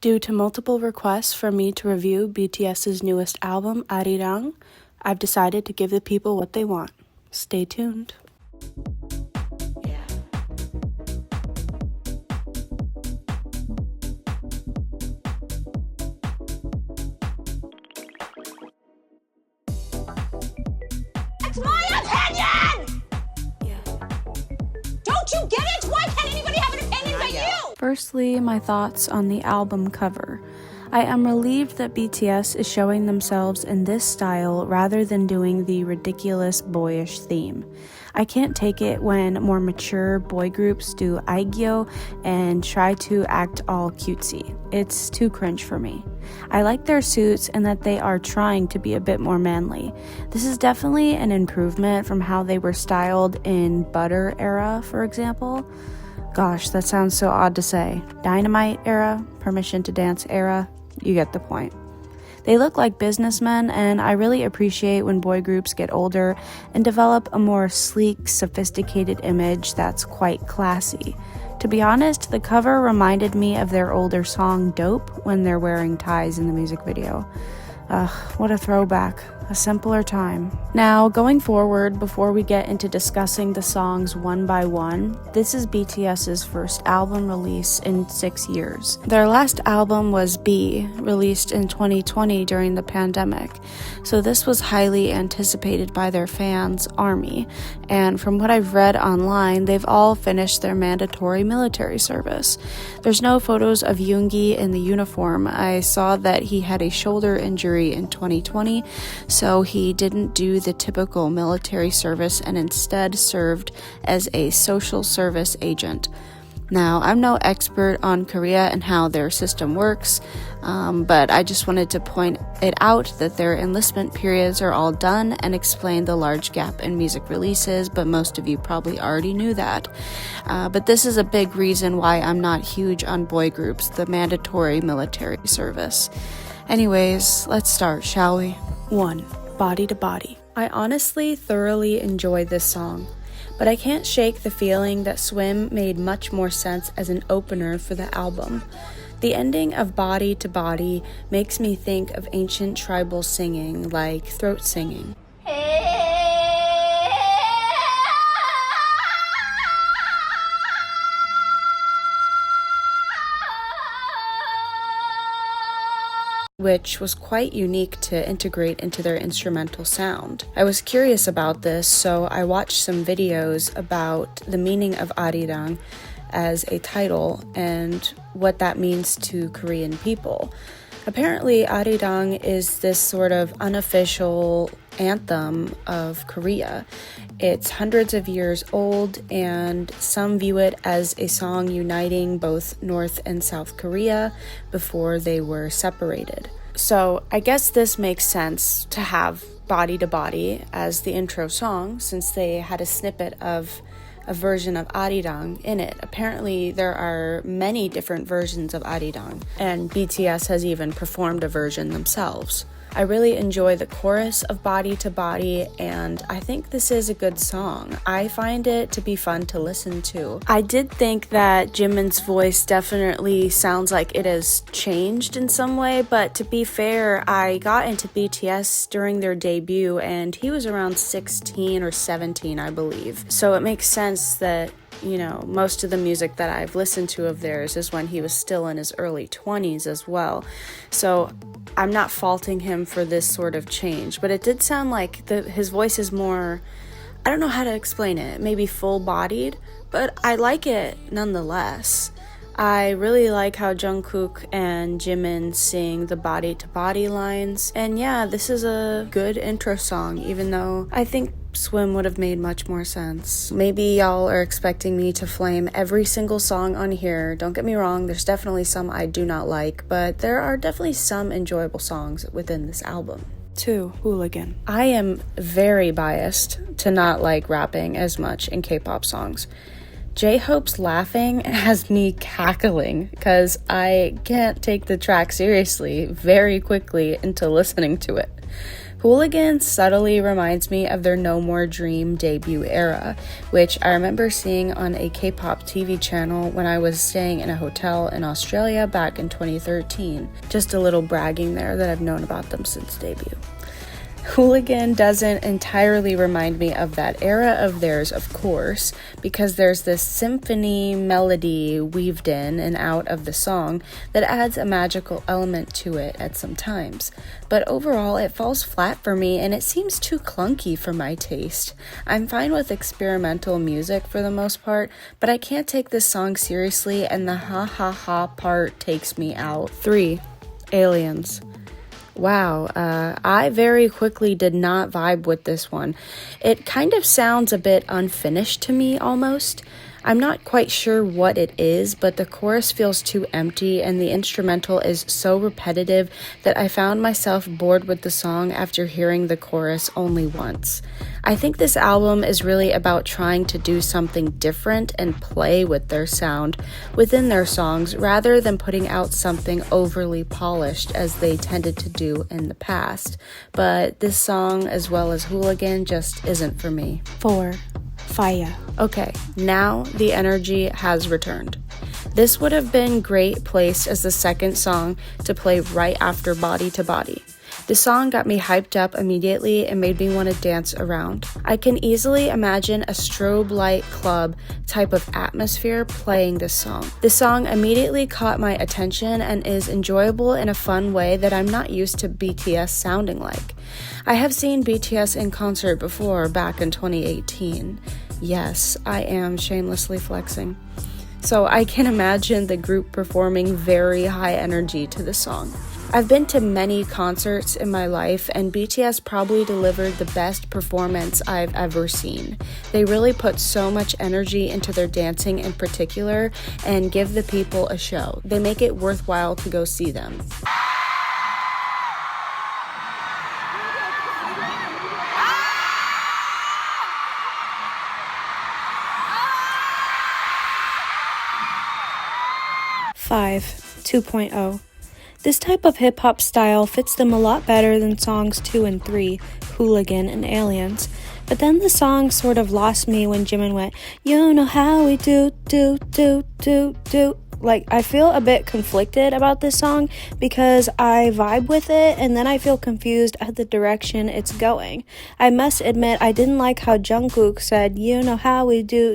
Due to multiple requests for me to review BTS's newest album, ARIRANG, I've decided to give the people what they want. Stay tuned. It's my opinion! Don't you get it? Why can't anybody have an opinion but you? Firstly, my thoughts on the album cover. I am relieved that BTS is showing themselves in this style rather than doing the ridiculous boyish theme. I can't take it when more mature boy groups do aegyo and try to act all cutesy. It's too cringe for me. I like their suits and that they are trying to be a bit more manly. This is definitely an improvement from how they were styled in Butter era, for example. Gosh, that sounds so odd to say. Dynamite era, Permission to Dance era, you get the point. They look like businessmen, and I really appreciate when boy groups get older and develop a more sleek, sophisticated image that's quite classy. To be honest, the cover reminded me of their older song Dope when they're wearing ties in the music video. What a throwback. A simpler time. Now, going forward, before we get into discussing the songs one by one, this is BTS's first album release in 6 years. Their last album was B, released in 2020 during the pandemic, so this was highly anticipated by their fans, ARMY, and from what I've read online, they've all finished their mandatory military service. There's no photos of Yoongi in the uniform. I saw that he had a shoulder injury in 2020, so he didn't do the typical military service and instead served as a social service agent. Now, I'm no expert on Korea and how their system works, but I just wanted to point it out that their enlistment periods are all done and explain the large gap in music releases, but most of you probably already knew that. But this is a big reason why I'm not huge on boy groups, the mandatory military service. Anyways, let's start, shall we? 1. Body to Body. I honestly thoroughly enjoy this song, but I can't shake the feeling that Swim made much more sense as an opener for the album. The ending of Body to Body makes me think of ancient tribal singing, like throat singing. Which was quite unique to integrate into their instrumental sound. I was curious about this, so I watched some videos about the meaning of ARIRANG as a title and what that means to Korean people. Apparently, ARIRANG is this sort of unofficial anthem of Korea. It's hundreds of years old, and some view it as a song uniting both North and South Korea before they were separated. So I guess this makes sense to have Body to Body as the intro song, since they had a snippet of a version of ARIRANG in it. Apparently there are many different versions of ARIRANG, and BTS has even performed a version themselves. I really enjoy the chorus of Body to Body, and I think this is a good song. I find it to be fun to listen to. I did think that Jimin's voice definitely sounds like it has changed in some way, but to be fair, I got into BTS during their debut, and he was around 16 or 17, I believe. So it makes sense that most of the music that I've listened to of theirs is when he was still in his early 20s as well. So I'm not faulting him for this sort of change, but it did sound like his voice is more, I don't know how to explain it, maybe full-bodied, but I like it nonetheless. I really like how Jungkook and Jimin sing the body-to-body lines, and yeah, this is a good intro song, even though I think Swim would have made much more sense. Maybe y'all are expecting me to flame every single song on here. Don't get me wrong, there's definitely some I do not like, but there are definitely some enjoyable songs within this album. 2. Hooligan. I am very biased to not like rapping as much in K-pop songs. J-Hope's laughing has me cackling because I can't take the track seriously very quickly into listening to it. Hooligan subtly reminds me of their No More Dream debut era, which I remember seeing on a K-pop TV channel when I was staying in a hotel in Australia back in 2013. Just a little bragging there that I've known about them since debut. Hooligan doesn't entirely remind me of that era of theirs, of course, because there's this symphony melody weaved in and out of the song that adds a magical element to it at some times. But overall, it falls flat for me and it seems too clunky for my taste. I'm fine with experimental music for the most part, but I can't take this song seriously and the ha ha ha part takes me out. 3. Aliens. Wow, I very quickly did not vibe with this one. It kind of sounds a bit unfinished to me almost. I'm not quite sure what it is, but the chorus feels too empty and the instrumental is so repetitive that I found myself bored with the song after hearing the chorus only once. I think this album is really about trying to do something different and play with their sound within their songs rather than putting out something overly polished as they tended to do in the past. But this song, as well as Hooligan, just isn't for me. 4. Fire. Okay, now the energy has returned. This would have been great placed as the second song to play right after Body to Body. The song got me hyped up immediately and made me want to dance around. I can easily imagine a strobe light club type of atmosphere playing this song. The song immediately caught my attention and is enjoyable in a fun way that I'm not used to BTS sounding like. I have seen BTS in concert before back in 2018. Yes, I am shamelessly flexing. So I can imagine the group performing very high energy to the song. I've been to many concerts in my life, and BTS probably delivered the best performance I've ever seen. They really put so much energy into their dancing in particular and give the people a show. They make it worthwhile to go see them. Five. 2.0. This type of hip-hop style fits them a lot better than songs 2 and 3, Hooligan and Aliens. But then the song sort of lost me when Jimin went, "You know how we do. Like, I feel a bit conflicted about this song because I vibe with it and then I feel confused at the direction it's going. I must admit I didn't like how Jungkook said, "You know how we do,"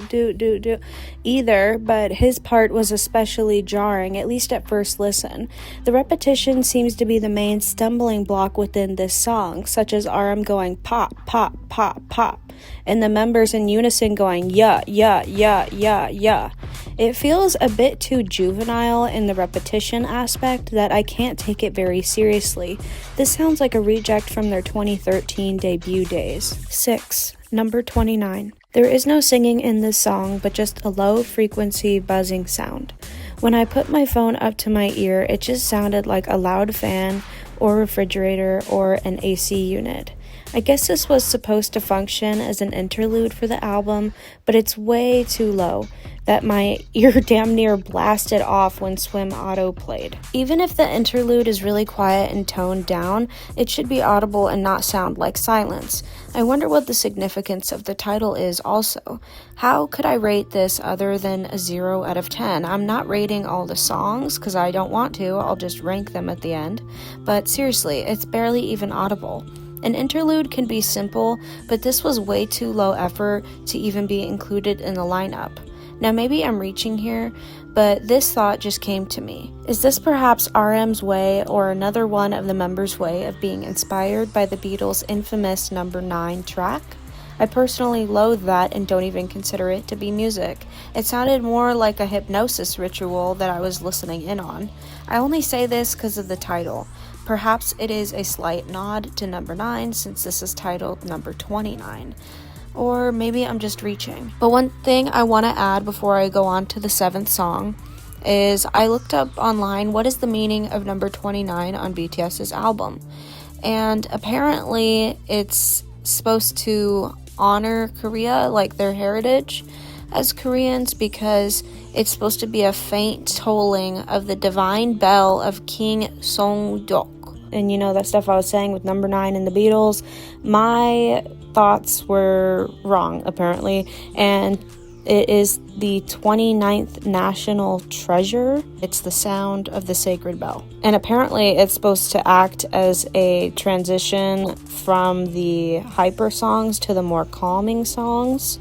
either, but his part was especially jarring, at least at first listen. The repetition seems to be the main stumbling block within this song, such as RM going pop, pop, pop, pop, and the members in unison going yeah, yeah, yeah, yeah, yeah. It feels a bit too juvenile in the repetition aspect that I can't take it very seriously. This sounds like a reject from their 2013 debut days. 6. Number 29. There is no singing in this song, but just a low frequency buzzing sound. When I put my phone up to my ear, it just sounded like a loud fan or refrigerator or an AC unit. I guess this was supposed to function as an interlude for the album, but it's way too low that my ear damn near blasted off when Swim Auto played. Even if the interlude is really quiet and toned down, it should be audible and not sound like silence. I wonder what the significance of the title is also. How could I rate this other than a 0 out of 10? I'm not rating all the songs because I don't want to, I'll just rank them at the end. But seriously, it's barely even audible. An interlude can be simple, but this was way too low effort to even be included in the lineup. Now maybe I'm reaching here, but this thought just came to me. Is this perhaps RM's way or another one of the members' way of being inspired by the Beatles' infamous number 9 track? I personally loathe that and don't even consider it to be music. It sounded more like a hypnosis ritual that I was listening in on. I only say this because of the title. Perhaps it is a slight nod to number 9 since this is titled number 29. Or maybe I'm just reaching. But one thing I want to add before I go on to the 7th song is I looked up online what is the meaning of number 29 on BTS's album. And apparently it's supposed to honor Korea, like their heritage as Koreans, because it's supposed to be a faint tolling of the divine bell of King Song-dok. and you know, that stuff I was saying with number 9 and the Beatles, my thoughts were wrong, apparently, and it is the 29th national treasure. It's the sound of the sacred bell. And apparently it's supposed to act as a transition from the hyper songs to the more calming songs.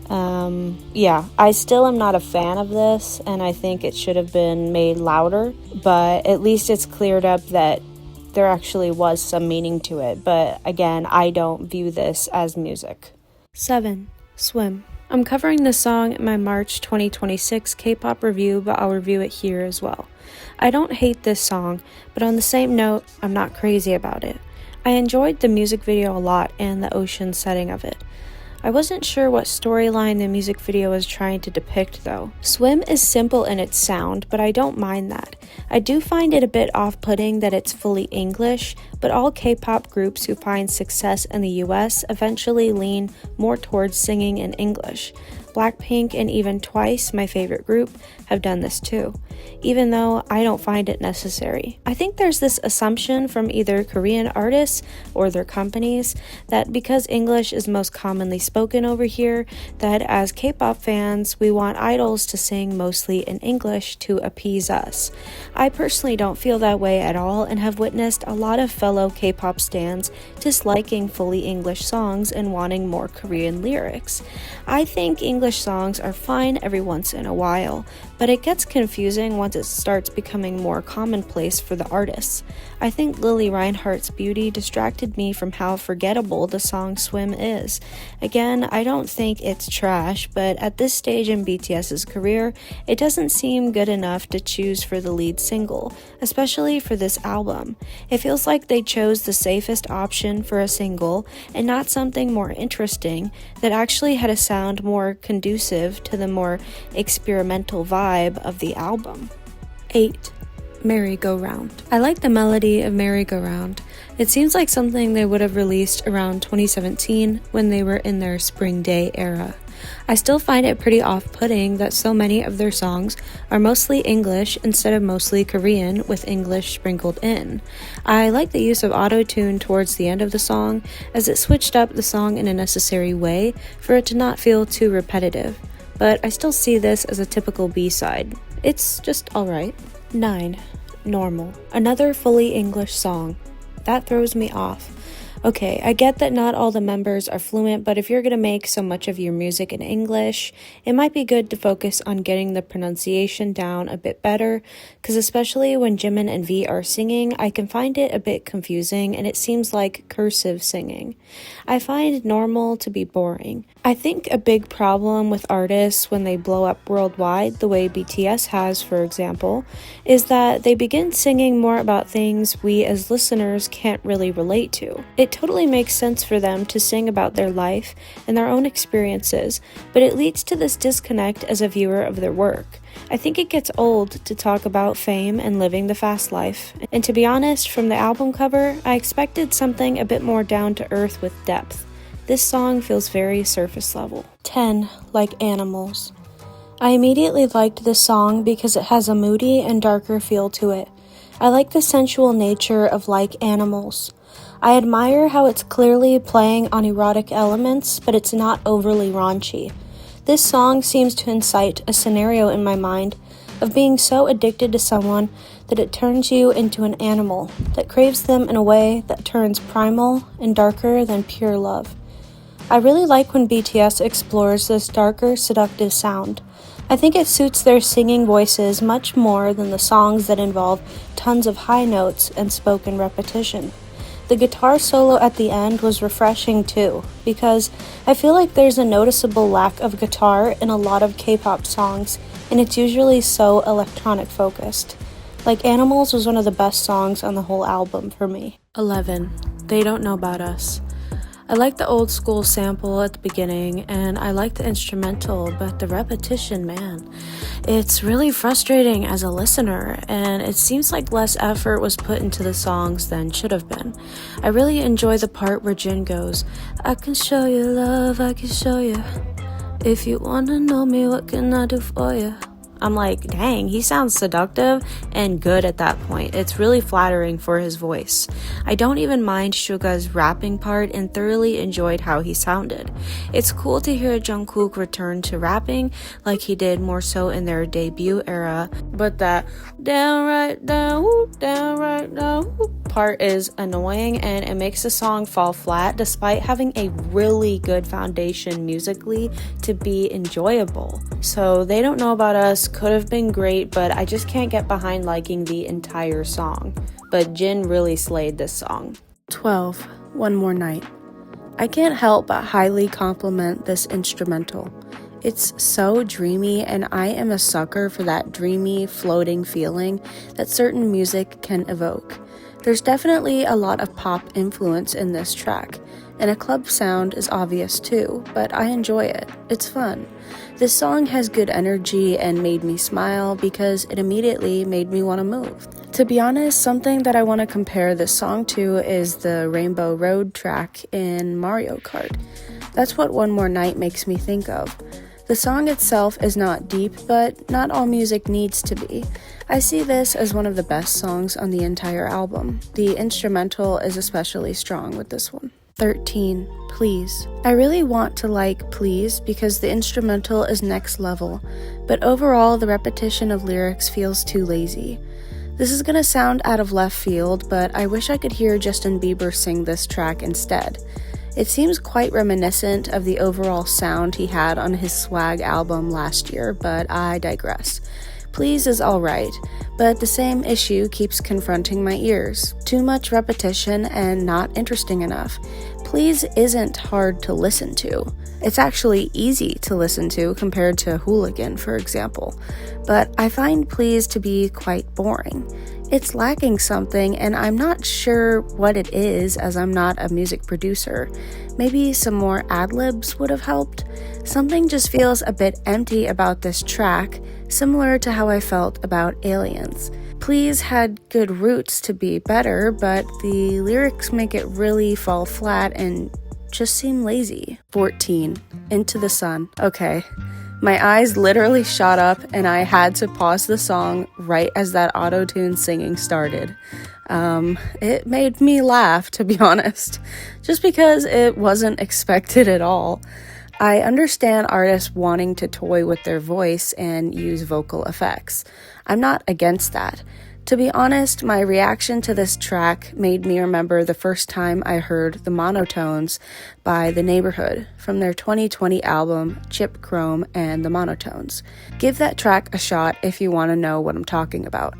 Yeah, I still am not a fan of this, and I think it should have been made louder, but at least it's cleared up that there actually was some meaning to it. But again, I don't view this as music. 7. Swim. I'm covering this song in my March 2026 K-pop review, but I'll review it here as well. I don't hate this song, but on the same note, I'm not crazy about it. I enjoyed the music video a lot and the ocean setting of it. I wasn't sure what storyline the music video was trying to depict though. Swim is simple in its sound, but I don't mind that. I do find it a bit off-putting that it's fully English, but all K-pop groups who find success in the US eventually lean more towards singing in English. Blackpink and even Twice, my favorite group, have done this too, even though I don't find it necessary. I think there's this assumption from either Korean artists or their companies that because English is most commonly spoken over here, that as K-pop fans, we want idols to sing mostly in English to appease us. I personally don't feel that way at all and have witnessed a lot of fellow K-pop stans disliking fully English songs and wanting more Korean lyrics. I think English songs are fine every once in a while, but it gets confusing once it starts becoming more commonplace for the artists. I think Lily Reinhart's beauty distracted me from how forgettable the song Swim is. Again, I don't think it's trash, but at this stage in BTS's career, it doesn't seem good enough to choose for the lead single, especially for this album. It feels like they chose the safest option for a single and not something more interesting that actually had a sound more conducive to the more experimental vibe of the album. 8. Merry-Go-Round. I like the melody of Merry-Go-Round. It seems like something they would have released around 2017 when they were in their Spring Day era. I still find it pretty off-putting that so many of their songs are mostly English instead of mostly Korean with English sprinkled in. I like the use of auto-tune towards the end of the song as it switched up the song in a necessary way for it to not feel too repetitive, but I still see this as a typical B-side. It's just alright. 9. Normal. Another fully English song. That throws me off. Okay, I get that not all the members are fluent, but if you're going to make so much of your music in English, it might be good to focus on getting the pronunciation down a bit better, because especially when Jimin and V are singing, I can find it a bit confusing and it seems like cursive singing. I find normal to be boring. I think a big problem with artists when they blow up worldwide, the way BTS has, for example, is that they begin singing more about things we as listeners can't really relate to. It totally makes sense for them to sing about their life and their own experiences, but it leads to this disconnect as a viewer of their work. I think it gets old to talk about fame and living the fast life, and to be honest, from the album cover, I expected something a bit more down to earth with depth. This song feels very surface level. 10. Like Animals. I immediately liked this song because it has a moody and darker feel to it. I like the sensual nature of Like Animals. I admire how it's clearly playing on erotic elements, but it's not overly raunchy. This song seems to incite a scenario in my mind of being so addicted to someone that it turns you into an animal, that craves them in a way that turns primal and darker than pure love. I really like when BTS explores this darker, seductive sound. I think it suits their singing voices much more than the songs that involve tons of high notes and spoken repetition. The guitar solo at the end was refreshing too, because I feel like there's a noticeable lack of guitar in a lot of K-pop songs, and it's usually so electronic focused. Like Animals was one of the best songs on the whole album for me. 11. They Don't Know About Us. I like the old school sample at the beginning, and I like the instrumental, but the repetition, man, it's really frustrating as a listener, and it seems like less effort was put into the songs than should have been. I really enjoy the part where Jin goes, I can show you love, I can show you. If you wanna know me, what can I do for you? I'm like, dang, he sounds seductive and good at that point. It's really flattering for his voice. I don't even mind Suga's rapping part and thoroughly enjoyed how he sounded. It's cool to hear Jungkook return to rapping like he did more so in their debut era, but that down right down part is annoying and it makes the song fall flat despite having a really good foundation musically to be enjoyable. So They Don't Know About Us could have been great, but I just can't get behind liking the entire song. But Jin really slayed this song. 12. One More Night. I can't help but highly compliment this instrumental. It's so dreamy, and I am a sucker for that dreamy, floating feeling that certain music can evoke. There's definitely a lot of pop influence in this track, and a club sound is obvious too, but I enjoy it. It's fun. This song has good energy and made me smile because it immediately made me want to move. To be honest, something that I want to compare this song to is the Rainbow Road track in Mario Kart. That's what One More Night makes me think of. The song itself is not deep, but not all music needs to be. I see this as one of the best songs on the entire album. The instrumental is especially strong with this one. 13. Please. I really want to like Please because the instrumental is next level, but overall the repetition of lyrics feels too lazy. This is gonna sound out of left field, but I wish I could hear Justin Bieber sing this track instead. It seems quite reminiscent of the overall sound he had on his Swag album last year, but I digress. Please is alright, but the same issue keeps confronting my ears. Too much repetition and not interesting enough. Please isn't hard to listen to. It's actually easy to listen to compared to Hooligan, for example, but I find Please to be quite boring. It's lacking something, and I'm not sure what it is as I'm not a music producer. Maybe some more ad-libs would have helped. Something just feels a bit empty about this track, similar to how I felt about Aliens. Please had good roots to be better, but the lyrics make it really fall flat and just seem lazy. 14. Into the Sun. Okay. My eyes literally shot up and I had to pause the song right as that auto-tune singing started. It made me laugh, to be honest, just because it wasn't expected at all. I understand artists wanting to toy with their voice and use vocal effects. I'm not against that. To be honest, my reaction to this track made me remember the first time I heard The Monotones by The Neighborhood from their 2020 album Chip Chrome and The Monotones. Give that track a shot if you want to know what I'm talking about.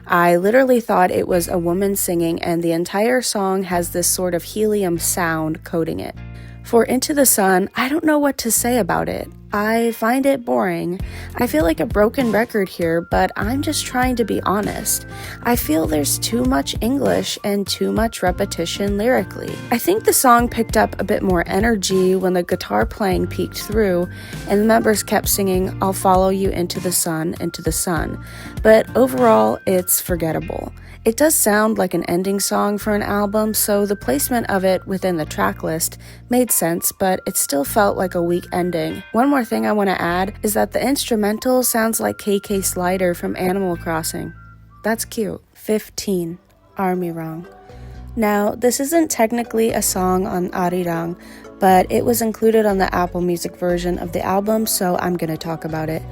I literally thought it was a woman singing, and the entire song has this sort of helium sound coating it. For Into the Sun, I don't know what to say about it. I find it boring. I feel like a broken record here, but I'm just trying to be honest. I feel there's too much English and too much repetition lyrically. I think the song picked up a bit more energy when the guitar playing peeked through and the members kept singing "I'll follow you into the sun," but overall it's forgettable. It does sound like an ending song for an album, so the placement of it within the track list made sense, but it still felt like a weak ending. One more thing I want to add is that the instrumental sounds like KK Slider from Animal Crossing. That's cute. 15. ARMYRANG. Now, this isn't technically a song on ARIRANG, but it was included on the Apple Music version of the album, so I'm gonna talk about it.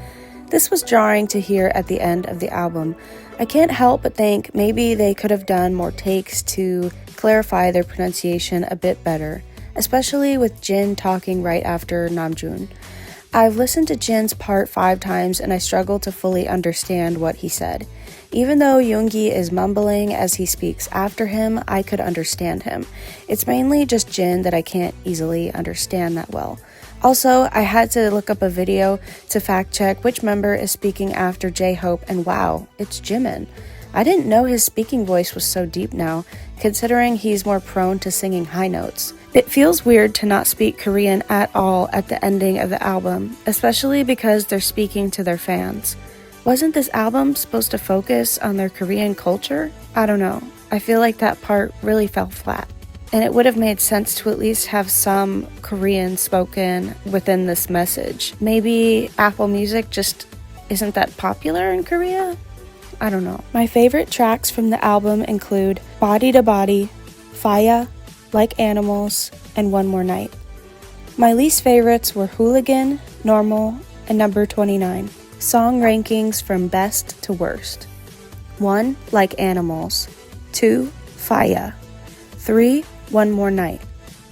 This was jarring to hear at the end of the album. I can't help but think maybe they could have done more takes to clarify their pronunciation a bit better, especially with Jin talking right after Namjoon. I've listened to Jin's part 5 times and I struggle to fully understand what he said. Even though Yoongi is mumbling as he speaks after him, I could understand him. It's mainly just Jin that I can't easily understand that well. Also, I had to look up a video to fact check which member is speaking after J-Hope, and wow, it's Jimin. I didn't know his speaking voice was so deep now, considering he's more prone to singing high notes. It feels weird to not speak Korean at all at the ending of the album, especially because they're speaking to their fans. Wasn't this album supposed to focus on their Korean culture? I don't know. I feel like that part really fell flat. And it would have made sense to at least have some Korean spoken within this message. Maybe Apple Music just isn't that popular in Korea? I don't know. My favorite tracks from the album include Body to Body, Fire, Like Animals, and One More Night. My least favorites were Hooligan, Normal, and Number 29. Song rankings from best to worst. 1. Like Animals. 2. Fire. 3. One More Night.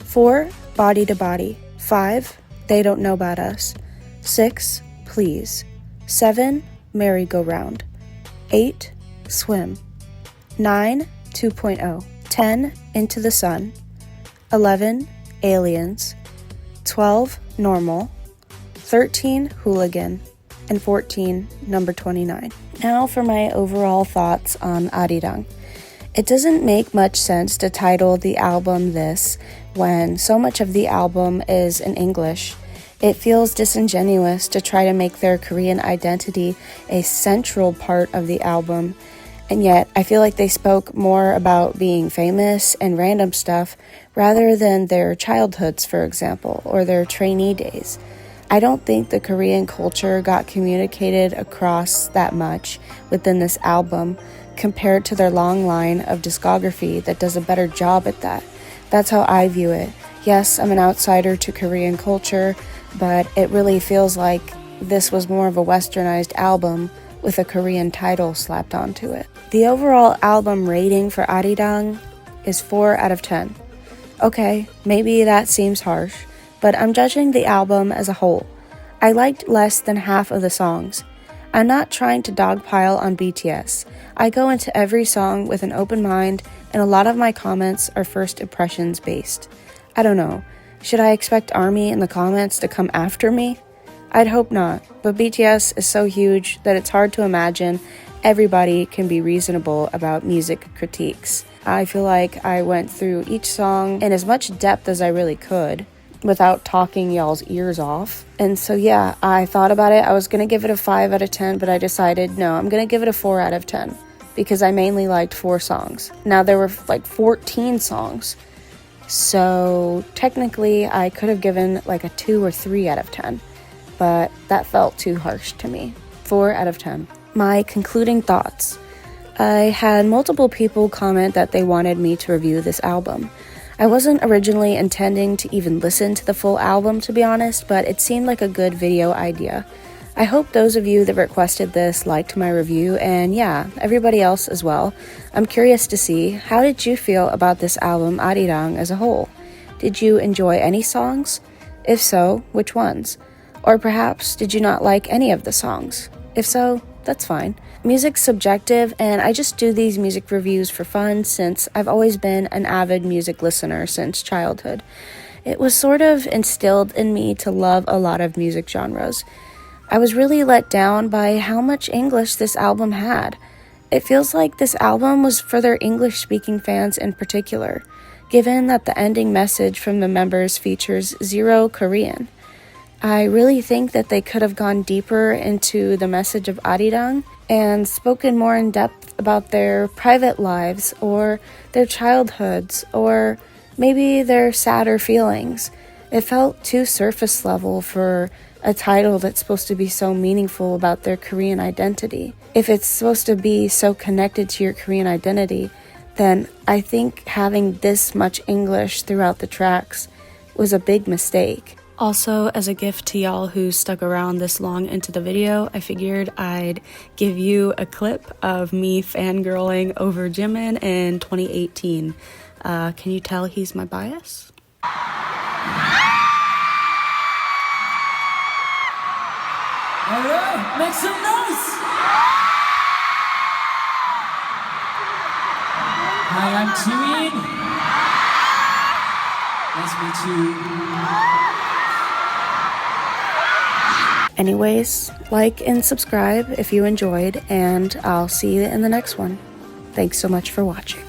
4. Body to Body. 5. They Don't Know About Us. 6. Please. 7. Merry-Go-Round. 8. Swim. 9. 2.0. 10. Into the Sun. 11. Aliens. 12. Normal. 13. Hooligan. And 14. Number 29. Now for my overall thoughts on ARIRANG. It doesn't make much sense to title the album this when so much of the album is in English. It feels disingenuous to try to make their Korean identity a central part of the album, and yet I feel like they spoke more about being famous and random stuff rather than their childhoods, for example, or their trainee days. I don't think the Korean culture got communicated across that much within this album compared to their long line of discography that does a better job at that. That's how I view it. Yes, I'm an outsider to Korean culture, but it really feels like this was more of a westernized album with a Korean title slapped onto it. The overall album rating for ARIRANG is 4 out of 10. Okay, maybe that seems harsh, but I'm judging the album as a whole. I liked less than half of the songs. I'm not trying to dogpile on BTS. I go into every song with an open mind, and a lot of my comments are first impressions based. I don't know. Should I expect ARMY in the comments to come after me? I'd hope not, but BTS is so huge that it's hard to imagine everybody can be reasonable about music critiques. I feel like I went through each song in as much depth as I really could without talking y'all's ears off. And so yeah, I thought about it. I was going to give it a 5 out of 10, but I decided no, I'm going to give it a 4 out of 10 because I mainly liked 4 songs. Now there were like 14 songs. So technically I could have given like a 2 or 3 out of 10, but that felt too harsh to me. 4 out of 10. My concluding thoughts. I had multiple people comment that they wanted me to review this album. I wasn't originally intending to even listen to the full album, to be honest, but it seemed like a good video idea. I hope those of you that requested this liked my review, and yeah, everybody else as well. I'm curious to see, how did you feel about this album, ARIRANG, as a whole? Did you enjoy any songs? If so, which ones? Or perhaps, did you not like any of the songs? If so, that's fine. Music's subjective, and I just do these music reviews for fun since I've always been an avid music listener since childhood. It was sort of instilled in me to love a lot of music genres. I was really let down by how much English this album had. It feels like this album was for their English-speaking fans in particular, given that the ending message from the members features 0 Korean. I really think that they could have gone deeper into the message of ARIRANG and spoken more in depth about their private lives or their childhoods or maybe their sadder feelings. It felt too surface level for a title that's supposed to be so meaningful about their Korean identity. If it's supposed to be so connected to your Korean identity, then I think having this much English throughout the tracks was a big mistake. Also, as a gift to y'all who stuck around this long into the video, I figured I'd give you a clip of me fangirling over Jimin in 2018. Can you tell he's my bias? Alright, make some noise! Hi, I'm Jimin. Nice to meet you. Anyways, like and subscribe if you enjoyed, and I'll see you in the next one. Thanks so much for watching.